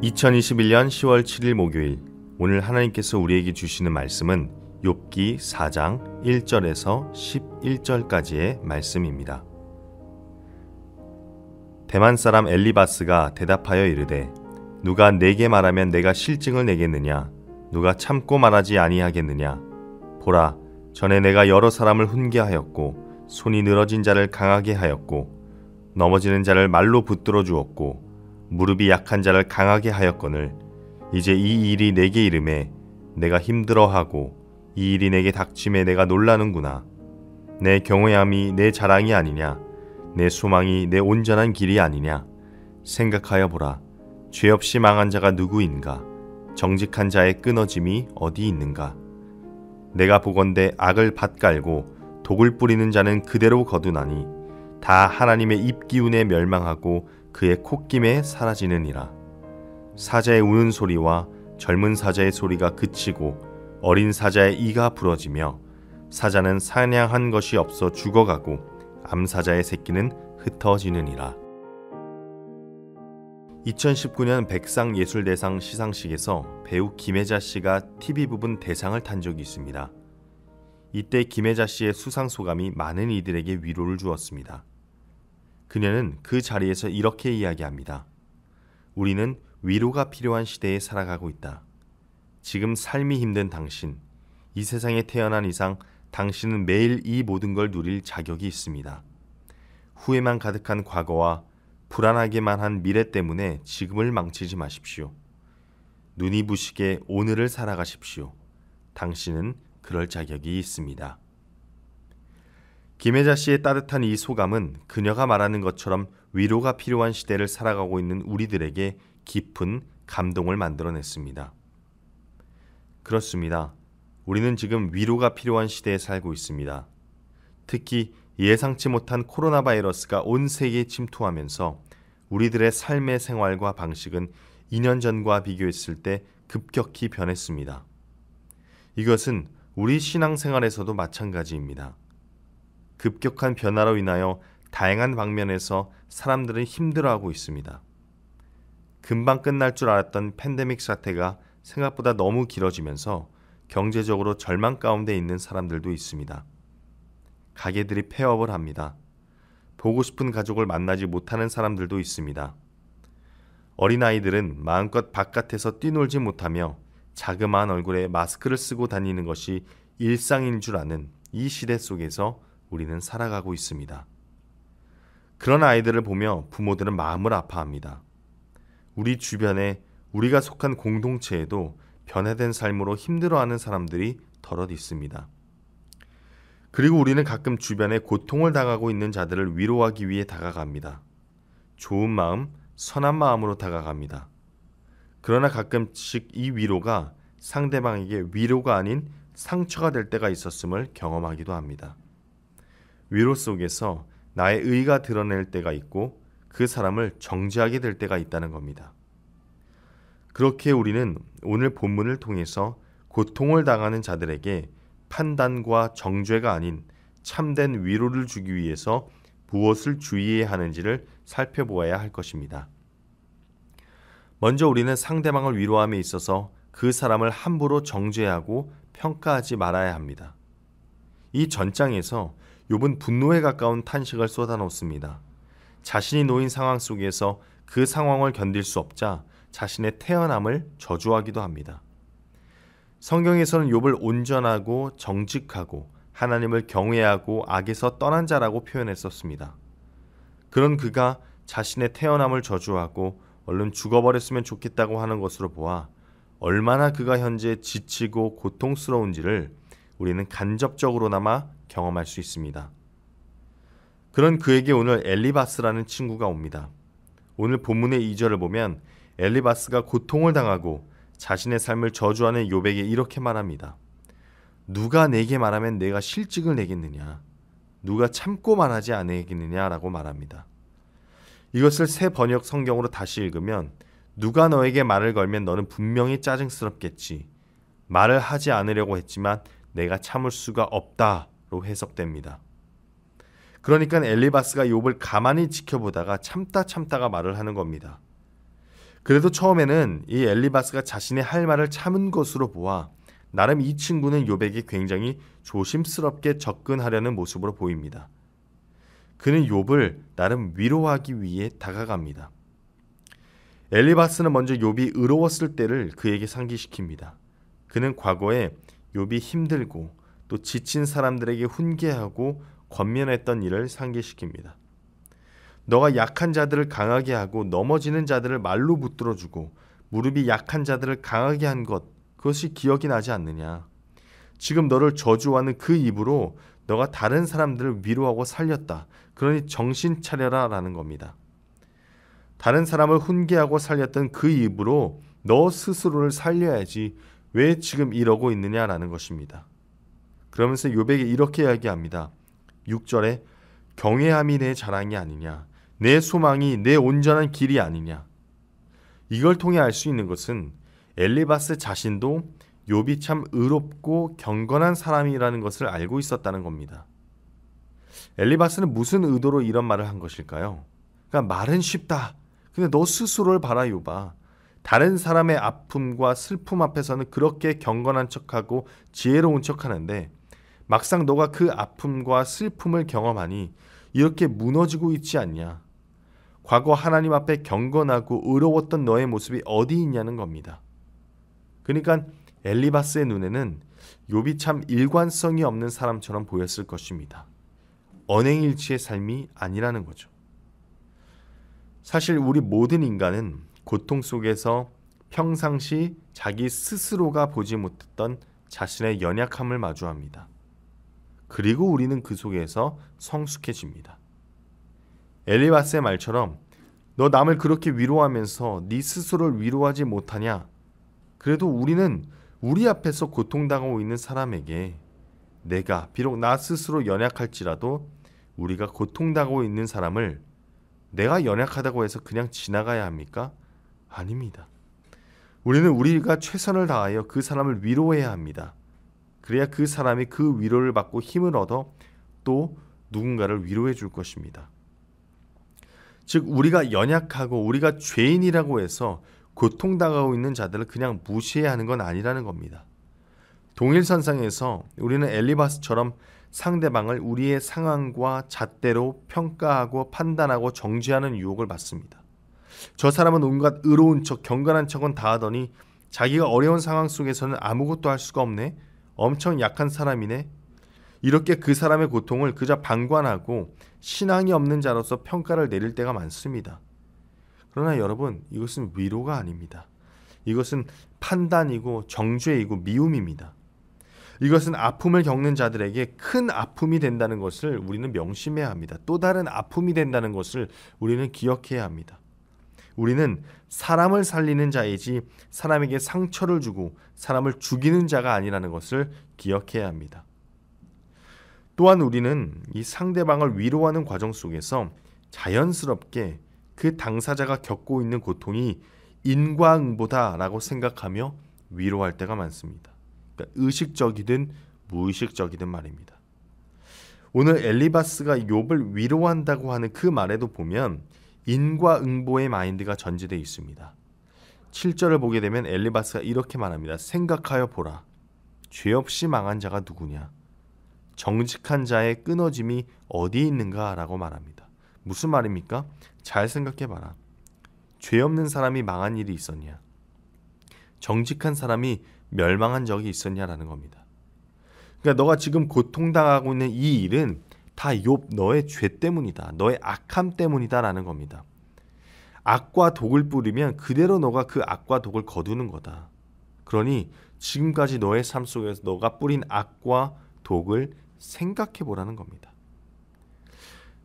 2021년 10월 7일 목요일, 오늘 하나님께서 우리에게 주시는 말씀은 욥기 4장 1절에서 11절까지의 말씀입니다. 대만 사람 엘리바스가 대답하여 이르되 누가 내게 말하면 내가 실증을 내겠느냐? 누가 참고 말하지 아니하겠느냐? 보라, 전에 내가 여러 사람을 훈계하였고 손이 늘어진 자를 강하게 하였고 넘어지는 자를 말로 붙들어 주었고 무릎이 약한 자를 강하게 하였거늘 이제 이 일이 내게 이름에 내가 힘들어하고 이 일이 내게 닥침에 내가 놀라는구나. 내 경외함이 내 자랑이 아니냐? 내 소망이 내 온전한 길이 아니냐? 생각하여 보라. 죄 없이 망한 자가 누구인가? 정직한 자의 끊어짐이 어디 있는가? 내가 보건대 악을 밭갈고 독을 뿌리는 자는 그대로 거두나니 다 하나님의 입기운에 멸망하고 그의 콧김에 사라지느니라. 사자의 우는 소리와 젊은 사자의 소리가 그치고 어린 사자의 이가 부러지며 사자는 사냥한 것이 없어 죽어가고 암사자의 새끼는 흩어지느니라. 2019년 백상예술대상 시상식에서 배우 김혜자 씨가 TV 부분 대상을 탄 적이 있습니다. 이때 김혜자 씨의 수상 소감이 많은 이들에게 위로를 주었습니다. 그녀는 그 자리에서 이렇게 이야기합니다. 우리는 위로가 필요한 시대에 살아가고 있다. 지금 삶이 힘든 당신, 이 세상에 태어난 이상 당신은 매일 이 모든 걸 누릴 자격이 있습니다. 후회만 가득한 과거와 불안하게만 한 미래 때문에 지금을 망치지 마십시오. 눈이 부시게 오늘을 살아가십시오. 당신은 그럴 자격이 있습니다. 김혜자 씨의 따뜻한 이 소감은 그녀가 말하는 것처럼 위로가 필요한 시대를 살아가고 있는 우리들에게 깊은 감동을 만들어냈습니다. 그렇습니다. 우리는 지금 위로가 필요한 시대에 살고 있습니다. 특히 예상치 못한 코로나 바이러스가 온 세계에 침투하면서 우리들의 삶의 생활과 방식은 2년 전과 비교했을 때 급격히 변했습니다. 이것은 우리 신앙생활에서도 마찬가지입니다. 급격한 변화로 인하여 다양한 방면에서 사람들은 힘들어하고 있습니다. 금방 끝날 줄 알았던 팬데믹 사태가 생각보다 너무 길어지면서 경제적으로 절망 가운데 있는 사람들도 있습니다. 가게들이 폐업을 합니다. 보고 싶은 가족을 만나지 못하는 사람들도 있습니다. 어린아이들은 마음껏 바깥에서 뛰놀지 못하며 자그마한 얼굴에 마스크를 쓰고 다니는 것이 일상인 줄 아는 이 시대 속에서 우리는 살아가고 있습니다. 그런 아이들을 보며 부모들은 마음을 아파합니다. 우리 주변에 우리가 속한 공동체에도 변화된 삶으로 힘들어하는 사람들이 덜어 있습니다. 그리고 우리는 가끔 주변에 고통을 당하고 있는 자들을 위로하기 위해 다가갑니다. 좋은 마음, 선한 마음으로 다가갑니다. 그러나 가끔씩 이 위로가 상대방에게 위로가 아닌 상처가 될 때가 있었음을 경험하기도 합니다. 위로 속에서 나의 의가 드러낼 때가 있고 그 사람을 정죄하게 될 때가 있다는 겁니다. 그렇게 우리는 오늘 본문을 통해서 고통을 당하는 자들에게 판단과 정죄가 아닌 참된 위로를 주기 위해서 무엇을 주의해야 하는지를 살펴보아야 할 것입니다. 먼저 우리는 상대방을 위로함에 있어서 그 사람을 함부로 정죄하고 평가하지 말아야 합니다. 이 전장에서 욥은 분노에 가까운 탄식을 쏟아놓습니다. 자신이 놓인 상황 속에서 그 상황을 견딜 수 없자 자신의 태어남을 저주하기도 합니다. 성경에서는 욥을 온전하고 정직하고 하나님을 경외하고 악에서 떠난 자라고 표현했었습니다. 그런 그가 자신의 태어남을 저주하고 얼른 죽어버렸으면 좋겠다고 하는 것으로 보아 얼마나 그가 현재 지치고 고통스러운지를 우리는 간접적으로나마 경험할 수 있습니다. 그런 그에게 오늘 엘리바스라는 친구가 옵니다. 오늘 본문의 2절을 보면 엘리바스가 고통을 당하고 자신의 삶을 저주하는 욥에게 이렇게 말합니다. 누가 내게 말하면 내가 실직을 내겠느냐? 누가 참고 말하지 않겠느냐? 라고 말합니다. 이것을 새 번역 성경으로 다시 읽으면 누가 너에게 말을 걸면 너는 분명히 짜증스럽겠지. 말을 하지 않으려고 했지만 내가 참을 수가 없다로 해석됩니다. 그러니까 엘리바스가 욥을 가만히 지켜보다가 참다가 말을 하는 겁니다. 그래도 처음에는 이 엘리바스가 자신의 할 말을 참은 것으로 보아 나름 이 친구는 욥에게 굉장히 조심스럽게 접근하려는 모습으로 보입니다. 그는 욥을 나름 위로하기 위해 다가갑니다. 엘리바스는 먼저 욥이 의로웠을 때를 그에게 상기시킵니다. 그는 과거에 욥이 힘들고 또 지친 사람들에게 훈계하고 권면했던 일을 상기시킵니다. 너가 약한 자들을 강하게 하고 넘어지는 자들을 말로 붙들어주고 무릎이 약한 자들을 강하게 한 것, 그것이 기억이 나지 않느냐. 지금 너를 저주하는 그 입으로 너가 다른 사람들을 위로하고 살렸다. 그러니 정신 차려라 라는 겁니다. 다른 사람을 훈계하고 살렸던 그 입으로 너 스스로를 살려야지 왜 지금 이러고 있느냐라는 것입니다. 그러면서 욥에게 이렇게 이야기합니다. 6절에 경외함이 내 자랑이 아니냐, 내 소망이 내 온전한 길이 아니냐. 이걸 통해 알 수 있는 것은 엘리바스 자신도 욥이 참 의롭고 경건한 사람이라는 것을 알고 있었다는 겁니다. 엘리바스는 무슨 의도로 이런 말을 한 것일까요? 그러니까 말은 쉽다. 근데 너 스스로를 봐라 욥아. 다른 사람의 아픔과 슬픔 앞에서는 그렇게 경건한 척하고 지혜로운 척하는데 막상 너가 그 아픔과 슬픔을 경험하니 이렇게 무너지고 있지 않냐. 과거 하나님 앞에 경건하고 의로웠던 너의 모습이 어디 있냐는 겁니다. 그러니까 엘리바스의 눈에는 욥이 참 일관성이 없는 사람처럼 보였을 것입니다. 언행일치의 삶이 아니라는 거죠. 사실 우리 모든 인간은 고통 속에서 평상시 자기 스스로가 보지 못했던 자신의 연약함을 마주합니다. 그리고 우리는 그 속에서 성숙해집니다. 엘리바스의 말처럼 너 남을 그렇게 위로하면서 네 스스로를 위로하지 못하냐? 그래도 우리는 우리 앞에서 고통당하고 있는 사람에게 내가 비록 나 스스로 연약할지라도 우리가 고통당하고 있는 사람을 내가 연약하다고 해서 그냥 지나가야 합니까? 아닙니다. 우리는 우리가 최선을 다하여 그 사람을 위로해야 합니다. 그래야 그 사람이 그 위로를 받고 힘을 얻어 또 누군가를 위로해 줄 것입니다. 즉 우리가 연약하고 우리가 죄인이라고 해서 고통당하고 있는 자들을 그냥 무시해야 하는 건 아니라는 겁니다. 동일선상에서 우리는 엘리바스처럼 상대방을 우리의 상황과 잣대로 평가하고 판단하고 정죄하는 유혹을 받습니다. 저 사람은 온갖 의로운 척, 경건한 척은 다 하더니 자기가 어려운 상황 속에서는 아무것도 할 수가 없네. 엄청 약한 사람이네. 이렇게 그 사람의 고통을 그저 방관하고 신앙이 없는 자로서 평가를 내릴 때가 많습니다. 그러나 여러분, 이것은 위로가 아닙니다. 이것은 판단이고 정죄이고 미움입니다. 이것은 아픔을 겪는 자들에게 큰 아픔이 된다는 것을 우리는 명심해야 합니다. 또 다른 아픔이 된다는 것을 우리는 기억해야 합니다. 우리는 사람을 살리는 자이지 사람에게 상처를 주고 사람을 죽이는 자가 아니라는 것을 기억해야 합니다. 또한 우리는 이 상대방을 위로하는 과정 속에서 자연스럽게 그 당사자가 겪고 있는 고통이 인과응보다라고 생각하며 위로할 때가 많습니다. 그러니까 의식적이든 무의식적이든 말입니다. 오늘 엘리바스가 욥을 위로한다고 하는 그 말에도 보면 인과응보의 마인드가 전제되어 있습니다. 7절을 보게 되면 엘리바스가 이렇게 말합니다. 생각하여 보라. 죄 없이 망한 자가 누구냐? 정직한 자의 끊어짐이 어디 있는가? 라고 말합니다. 무슨 말입니까? 잘 생각해봐라. 죄 없는 사람이 망한 일이 있었냐? 정직한 사람이 멸망한 적이 있었냐라는 겁니다. 그러니까 너가 지금 고통당하고 있는 이 일은 다 욥 너의 죄 때문이다. 너의 악함 때문이다라는 겁니다. 악과 독을 뿌리면 그대로 너가 그 악과 독을 거두는 거다. 그러니 지금까지 너의 삶 속에서 너가 뿌린 악과 독을 생각해 보라는 겁니다.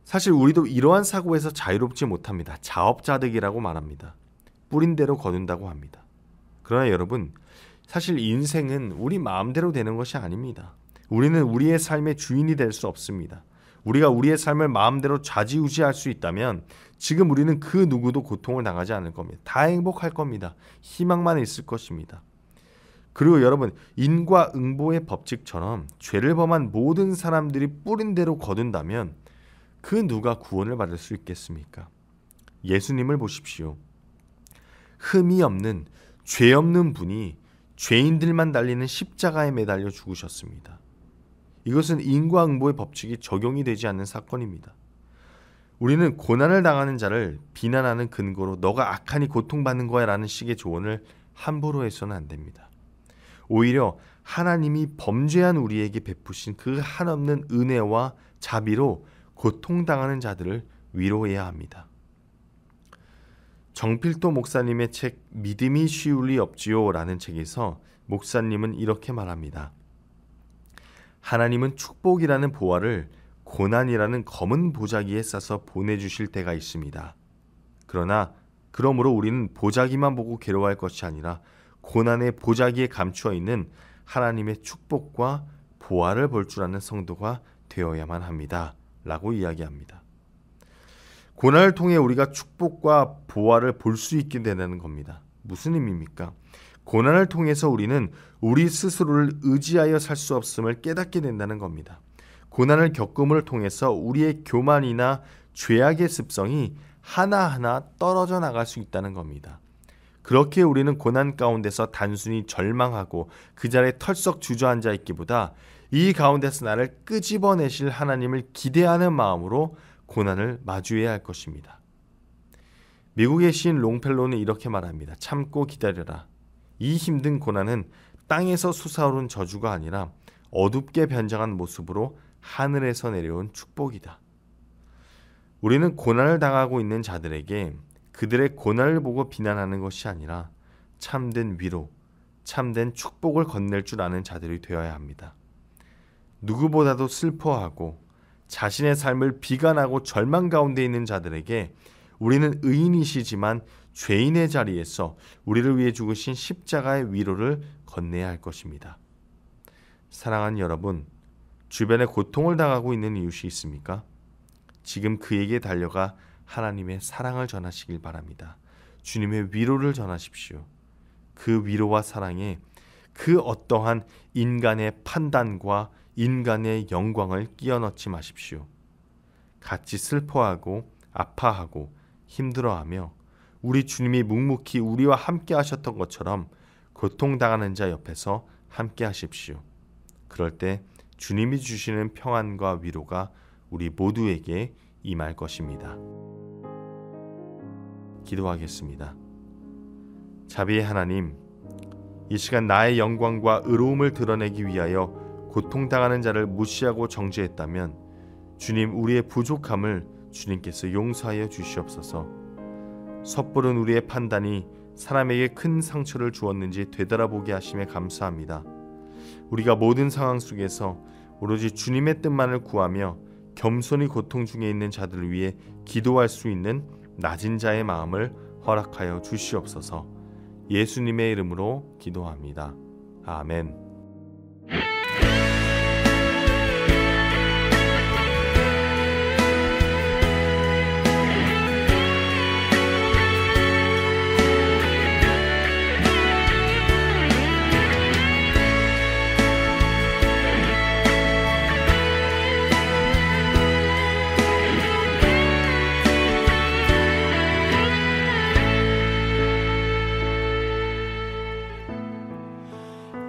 사실 우리도 이러한 사고에서 자유롭지 못합니다. 자업자득이라고 말합니다. 뿌린 대로 거둔다고 합니다. 그러나 여러분, 사실 인생은 우리 마음대로 되는 것이 아닙니다. 우리는 우리의 삶의 주인이 될 수 없습니다. 우리가 우리의 삶을 마음대로 좌지우지할 수 있다면 지금 우리는 그 누구도 고통을 당하지 않을 겁니다. 다 행복할 겁니다. 희망만 있을 것입니다. 그리고 여러분, 인과응보의 법칙처럼 죄를 범한 모든 사람들이 뿌린 대로 거둔다면 그 누가 구원을 받을 수 있겠습니까? 예수님을 보십시오. 흠이 없는 죄 없는 분이 죄인들만 달리는 십자가에 매달려 죽으셨습니다. 이것은 인과응보의 법칙이 적용이 되지 않는 사건입니다. 우리는 고난을 당하는 자를 비난하는 근거로 너가 악하니 고통받는 거야 라는 식의 조언을 함부로 해서는 안 됩니다. 오히려 하나님이 범죄한 우리에게 베푸신 그 한없는 은혜와 자비로 고통당하는 자들을 위로해야 합니다. 정필도 목사님의 책 믿음이 쉬울 리 없지요 라는 책에서 목사님은 이렇게 말합니다. 하나님은 축복이라는 보화를 고난이라는 검은 보자기에 싸서 보내주실 때가 있습니다. 그러므로 우리는 보자기만 보고 괴로워할 것이 아니라 고난의 보자기에 감추어 있는 하나님의 축복과 보화를 볼 줄 아는 성도가 되어야만 합니다. 라고 이야기합니다. 고난을 통해 우리가 축복과 보화를 볼 수 있게 되는 겁니다. 무슨 의미입니까? 고난을 통해서 우리는 우리 스스로를 의지하여 살 수 없음을 깨닫게 된다는 겁니다. 고난을 겪음을 통해서 우리의 교만이나 죄악의 습성이 하나하나 떨어져 나갈 수 있다는 겁니다. 그렇게 우리는 고난 가운데서 단순히 절망하고 그 자리에 털썩 주저앉아 있기보다 이 가운데서 나를 끄집어내실 하나님을 기대하는 마음으로 고난을 마주해야 할 것입니다. 미국의 시인 롱펠로는 이렇게 말합니다. 참고 기다려라. 이 힘든 고난은 땅에서 솟아오른 저주가 아니라 어둡게 변장한 모습으로 하늘에서 내려온 축복이다. 우리는 고난을 당하고 있는 자들에게 그들의 고난을 보고 비난하는 것이 아니라 참된 위로, 참된 축복을 건넬 줄 아는 자들이 되어야 합니다. 누구보다도 슬퍼하고 자신의 삶을 비관하고 절망 가운데 있는 자들에게 우리는 의인이시지만 죄인의 자리에서 우리를 위해 죽으신 십자가의 위로를 건네야 할 것입니다. 사랑하는 여러분, 주변에 고통을 당하고 있는 이웃이 있습니까? 지금 그에게 달려가 하나님의 사랑을 전하시길 바랍니다. 주님의 위로를 전하십시오. 그 위로와 사랑에 그 어떠한 인간의 판단과 인간의 영광을 끼워 넣지 마십시오. 같이 슬퍼하고 아파하고 힘들어하며 우리 주님이 묵묵히 우리와 함께 하셨던 것처럼 고통당하는 자 옆에서 함께 하십시오. 그럴 때 주님이 주시는 평안과 위로가 우리 모두에게 임할 것입니다. 기도하겠습니다. 자비의 하나님, 이 시간 나의 영광과 의로움을 드러내기 위하여 고통당하는 자를 무시하고 정죄했다면 주님, 우리의 부족함을 주님께서 용서하여 주시옵소서. 섣부른 우리의 판단이 사람에게 큰 상처를 주었는지 되돌아보게 하심에 감사합니다. 우리가 모든 상황 속에서 오로지 주님의 뜻만을 구하며 겸손히 고통 중에 있는 자들을 위해 기도할 수 있는 낮은 자의 마음을 허락하여 주시옵소서. 예수님의 이름으로 기도합니다. 아멘.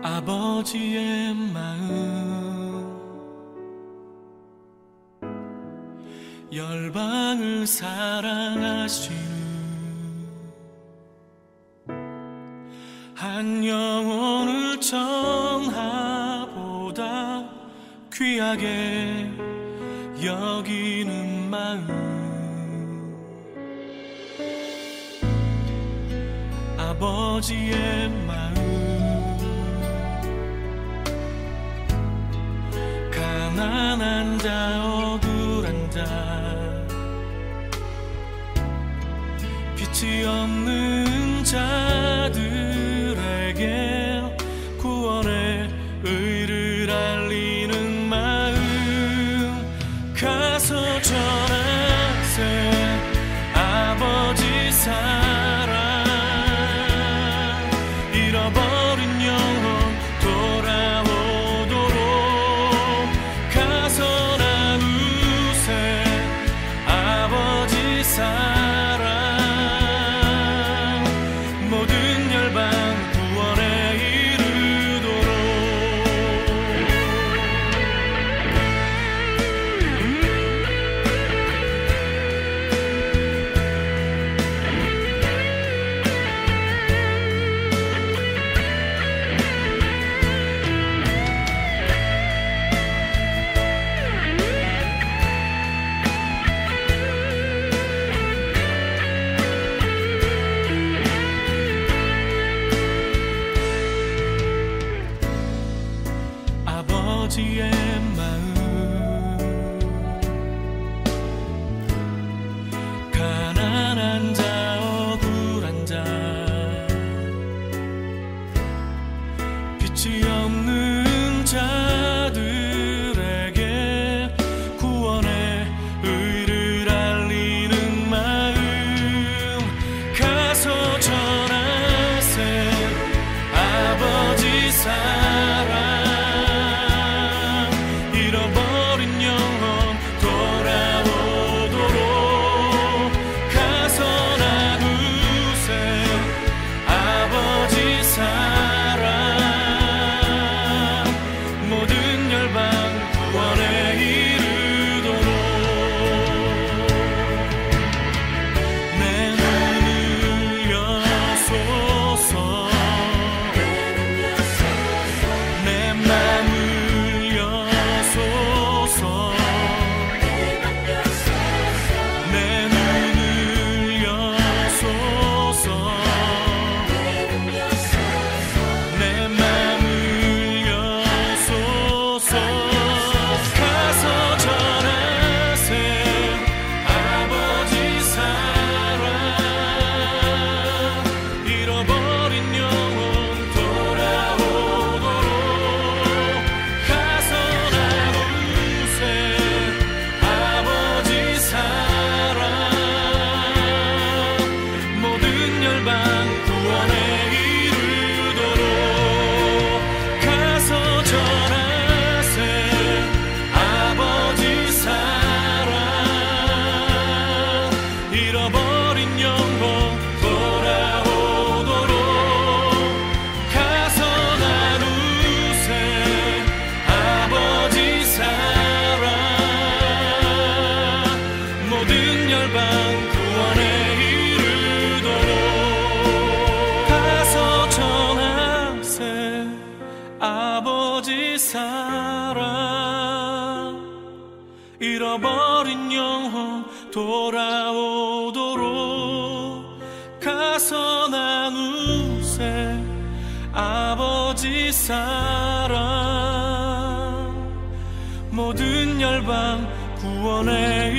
아버지의 마음 열방을 사랑하시는 한 영혼을 천하보다 귀하게 여기는 마음 아버지의 마음 가난한 자 억울한 자 빛이 없는 자들에게 구원의 의를 알리는 마음 가서 전하세 아버지 사랑 잃어버린 영혼 돌아오도록 가서 나누세 아버지 사랑 모든 열방 구원에 이르도록. 아버지의 마음 가난한 자 억울한 자 빛이 없는 자들에게 구원의 의를 알리는 마음 가서 전하세 아버지 사랑 잃어버린 영혼 돌아오도록 가서 나누세 아버지 사랑 모든 열방 구원에 이르도록. 내 눈을 여소서 내 맘을 여소서 내 눈을 여소서 내 맘을 여소서 가서 전하세 아버지 사랑 잃어버린 영혼 돌아오도록 가서 나누세 아버지 사랑 모든 열방 구원에 이르도록 가서 전하세 아버지 사랑 잃어버린 영혼 돌아오도록 가서 나누세 아버지 사랑 모든 열방 구원에 이르도록 가서 전하세 아버지 사랑 잃어버린 영혼 돌아오도록 가서 나누세 아버지 사랑 모든 열방 구원에